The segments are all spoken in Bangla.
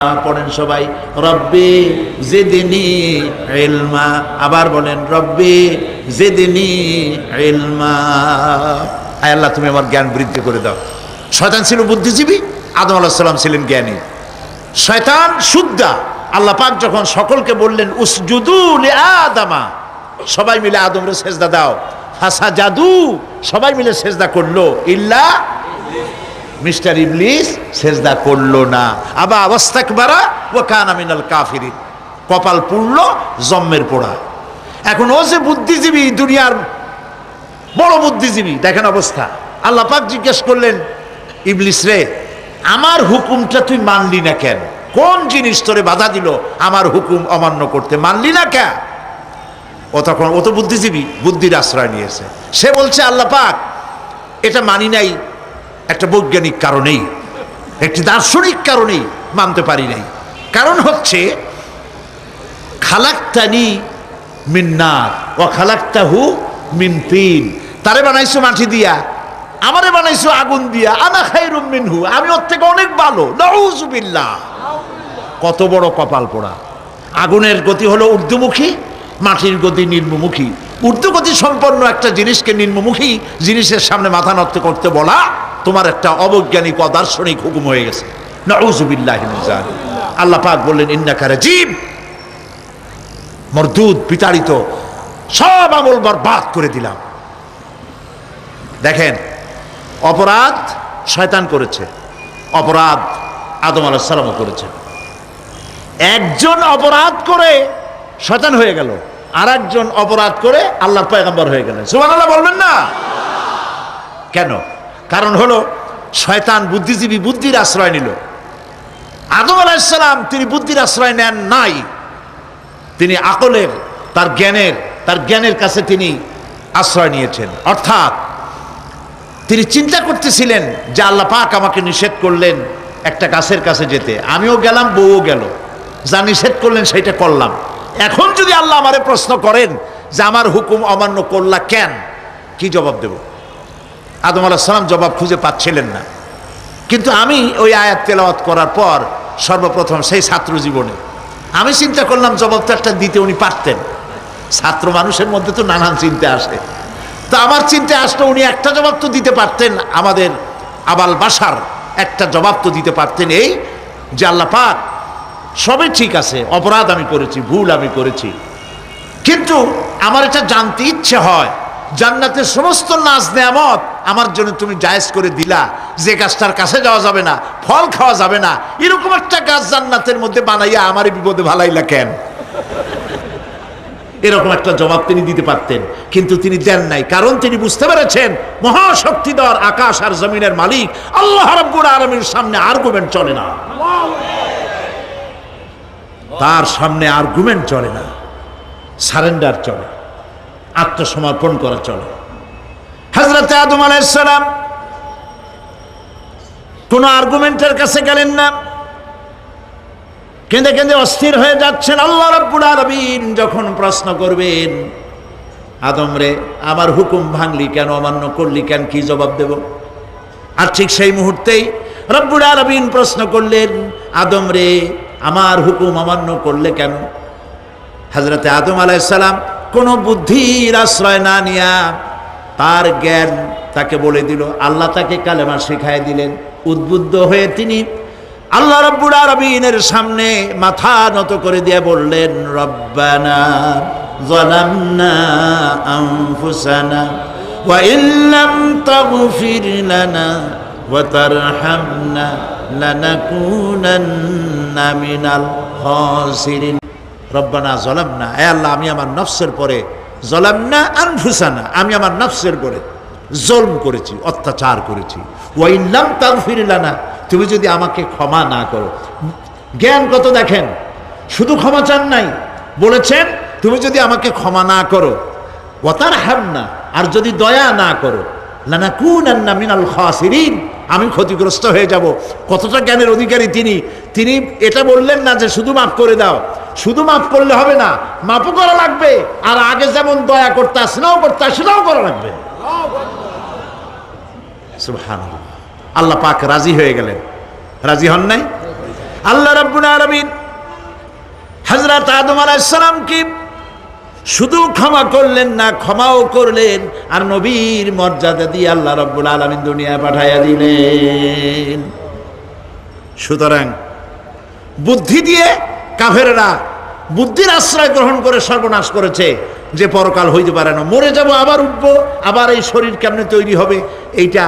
পড়েন সবাই, রব্বি জিদনি ইলমা। আবার বলেন, রব্বি জিদনি ইলমা। আয় আল্লাহ, তুমি আমার জ্ঞান বৃদ্ধি করে দাও। শয়তান ছিল বুদ্ধিজীবী, আদম আলাইহিস সালাম ছিলেন জ্ঞানী। শয়তান সুদ্দা। আল্লাহ পাক যখন সকলকে বললেন উসজুদু লিআদামা, সবাই মিলে আদমরে সেজদা দাও, ফাসাজাদু, সবাই মিলে সেজদা করলো, ইল্লা মিস্টার ইবলিস সেজদা করলো না। আবা ওয়াস্তাকবারা ওয়া কানা মিনাল কাফিরিন, কপাল পুড়ল, জম্মের পোড়া। এখন ও যে বুদ্ধিজীবী, দুনিয়ার বড় বুদ্ধিজীবী, দেখেন অবস্থা। আল্লাহ পাক জিজ্ঞেস করলেন, ইবলিস রে, আমার হুকুমটা তুই মানলি না কেন? কোন জিনিস তোরে বাধা দিল আমার হুকুম অমান্য করতে? মানলি না কেন? ও তখন, ও তো বুদ্ধিজীবী, বুদ্ধির আশ্রয় নিয়েছে। সে বলছে, আল্লাহ পাক, এটা মানি নাই একটা বৈজ্ঞানিক কারণেই, একটি দার্শনিক কারণেই মানতে পারি নাই। কারণ হচ্ছে, খালাকতানি মিন নার ওয়া খালাকতাহু মিন তিন। তারে বানাইছো মাটি দিয়া, আমারে বানাইছো আগুন দিয়া। আনা খায়রুম মিনহু, আমি ওর থেকে অনেক ভালো। নাউযুবিল্লাহ। কত বড় কপাল পোড়া। আগুনের গতি হলো ঊর্ধ্বমুখী, মাটির গতি নিম্নমুখী। ঊর্ধ্বগতি সম্পন্ন একটা জিনিসকে নিম্নমুখী জিনিসের সামনে মাথা নত করতে বলা তোমার একটা অবৈজ্ঞানিক অদার্শনিক হুকুম হয়ে গেছে। নাউযুবিল্লাহি মিন যালিক। আল্লাহ পাক বললেন, ইন্নাকা রাজিম, মরদুদ, বিতাড়িত, সব আমল বরবাদ করে দিলাম। দেখেন, অপরাধ শয়তান করেছে, অপরাধ আদম আলাইহিস সালামও করেছে। একজন অপরাধ করে শয়তান হয়ে গেল, আর একজন অপরাধ করে আল্লাহর পয়গম্বর হয়ে গেলেন। সুবহানাল্লাহ বলবেন না? কেন? কারণ হলো, শয়তান বুদ্ধিজীবী, বুদ্ধির আশ্রয় নিল। আদম আলাইহিস সালাম তিনি বুদ্ধির আশ্রয় নেন নাই, তিনি আকলের, তার জ্ঞানের কাছে তিনি আশ্রয় নিয়েছেন। অর্থাৎ তিনি চিন্তা করতেছিলেন যে আল্লাহ পাক আমাকে নিষেধ করলেন একটা গাছের কাছে যেতে, আমিও গেলাম, বউও গেল, যা নিষেধ করলেন সেটা করলাম। এখন যদি আল্লাহ আমারে প্রশ্ন করেন যে আমার হুকুম অমান্য করলা কেন, কি জবাব দেব? আদম আলাইহিস সালাম জবাব খুঁজে পাচ্ছিলেন না। কিন্তু আমি ওই আয়াত তেলাওয়াত করার পর সর্বপ্রথম সেই ছাত্র জীবনে আমি চিন্তা করলাম জবাব তো একটা দিতে উনি পারতেন। ছাত্র মানুষের মধ্যে তো নানান চিন্তা আসে, তো আমার চিন্তা আসলো উনি একটা জবাব তো দিতে পারতেন, আমাদের আবাল বাসার একটা জবাব তো দিতে পারতেন, এই যে আল্লাহ পাক, সবই ঠিক আছে, অপরাধ আমি করেছি, ভুল আমি করেছি, কিন্তু আমার এটা জানতে ইচ্ছে হয়, জান্নাতের সমস্ত নাজ নেয়ামত আমার জন্য তুমি জায়েজ করে দিলা, যে গাছটার কাছে যাওয়া যাবে না, ফল খাওয়া যাবে না, এরকম একটা গাছ জান্নাতের মধ্যে বানাইয়া আমার বিপদে ভালাইলা কেন? এরকম একটা জবাব তিনি দিতে পারতেন, কিন্তু তিনি দেন নাই। কারণ তিনি বুঝতে পেরেছেন মহাশক্তিধর আকাশ আর জমিনের মালিক আল্লাহ রাব্বুল আলামিনের সামনে আর্গুমেন্ট চলে না, তার সামনে আর্গুমেন্ট চলে না, সারেন্ডার চলে, আত্মসমর্পণ করা চলে। হযরত আদম আলাইহিস সালাম কোন আর্গুমেন্টের কাছে গেলেন না, কেঁদে কেঁদে অস্থির হয়ে যাচ্ছেন। আল্লাহ রাব্বুল আলামিন যখন প্রশ্ন করবেন, আদম রে, আমার হুকুম ভাঙলি কেন, অমান্য করলি কেন, কি জবাব দেব? আর ঠিক সেই মুহূর্তেই রাব্বুল আলামিন প্রশ্ন করলেন, আদম রে, আমার হুকুম অমান্য করলে কেন? হযরত আদম আলাইহিস সালাম কোনো বুদ্ধির আশ্রয় না নিয়া তার জ্ঞান তাকে বলে দিল। আল্লাহ তাকে কালেমা শিখায় দিলেন। উদ্বুদ্ধ হয়ে তিনি আল্লাহ রাব্বুল আলামিনের সামনে মাথা নত করে দিয়ে বললেন, রব্বানা যালামনা আনফুসানা ওয়া ইল্লাম তাগফির লানা ওয়া তারহামনা লানাকুনান্না মিনাল খাসিরিন। রব্বানা যালামনা, হে আল্লাহ, আমি আমার নফসের পরে, যালামনা আনফুসানা, আমি আমার নফসের পরে জুলম করেছি, অত্যাচার করেছি। ওয়া ইল্লাম তাগফির লানা, তুমি যদি আমাকে ক্ষমা না করো। জ্ঞান কত দেখেন, শুধু ক্ষমা চান নাই, বলেছেন তুমি যদি আমাকে ক্ষমা না করো, ওয়া তারহামনা, আর যদি দয়া না করো, লানাকুনান্না মিনাল খাসিরিন, আমি ক্ষতিগ্রস্ত হয়ে যাব। কতটা জ্ঞানের অধিকারী তিনি! তিনি এটা বললেন না যে শুধু মাফ করে দাও, শুধু মাফ করলে হবে না, মাফও করা লাগবে, আর আগে যেমন দয়া করতে স্নেহ করতে সেটাও করা লাগবে। সুবহানাল্লাহ। আল্লাহ পাক রাজি হয়ে গেলেন, রাজি হন নাই? আল্লাহ রাব্বুল আলামিন হযরত আদম আলাইহিস সালামকে শুধু ক্ষমা করলেন না, ক্ষমাও করলেন, আর নবীর মর্যাদা দিয়ে আল্লাহ রাব্বুল আলামিন দুনিয়ায় পাঠাইয়া দিলেন। সুতরাং বুদ্ধি দিয়ে কাফেররা বুদ্ধির আশ্রয় গ্রহণ করে সর্বনাশ করেছে, যে পরকাল হইতে পারে না, মরে যাব আবার উঠবো, আবার এই শরীর কেমনে তৈরি হবে, এইটা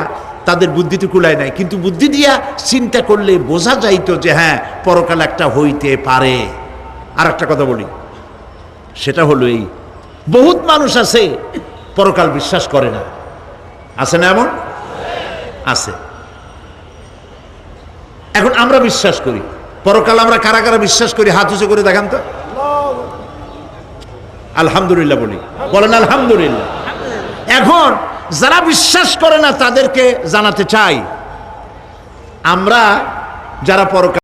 তাদের বুদ্ধিতে কুলায় নাই। কিন্তু বুদ্ধি দিয়া চিন্তা করলে বোঝা যাইতো যে হ্যাঁ, পরকাল একটা হইতে পারে। আর একটা কথা বলি, সেটা হলো এই, বহুত মানুষ আছে পরকাল বিশ্বাস করে না, আছে না? এমন আছে। এখন আমরা বিশ্বাস করি পরকাল, আমরা কারা কারা বিশ্বাস করি হাত উঁচু করে দেখান তো। আলহামদুলিল্লাহ বলি, বলেন আলহামদুলিল্লাহ। এখন যারা বিশ্বাস করে না তাদেরকে জানাতে চাই, আমরা যারা পরকাল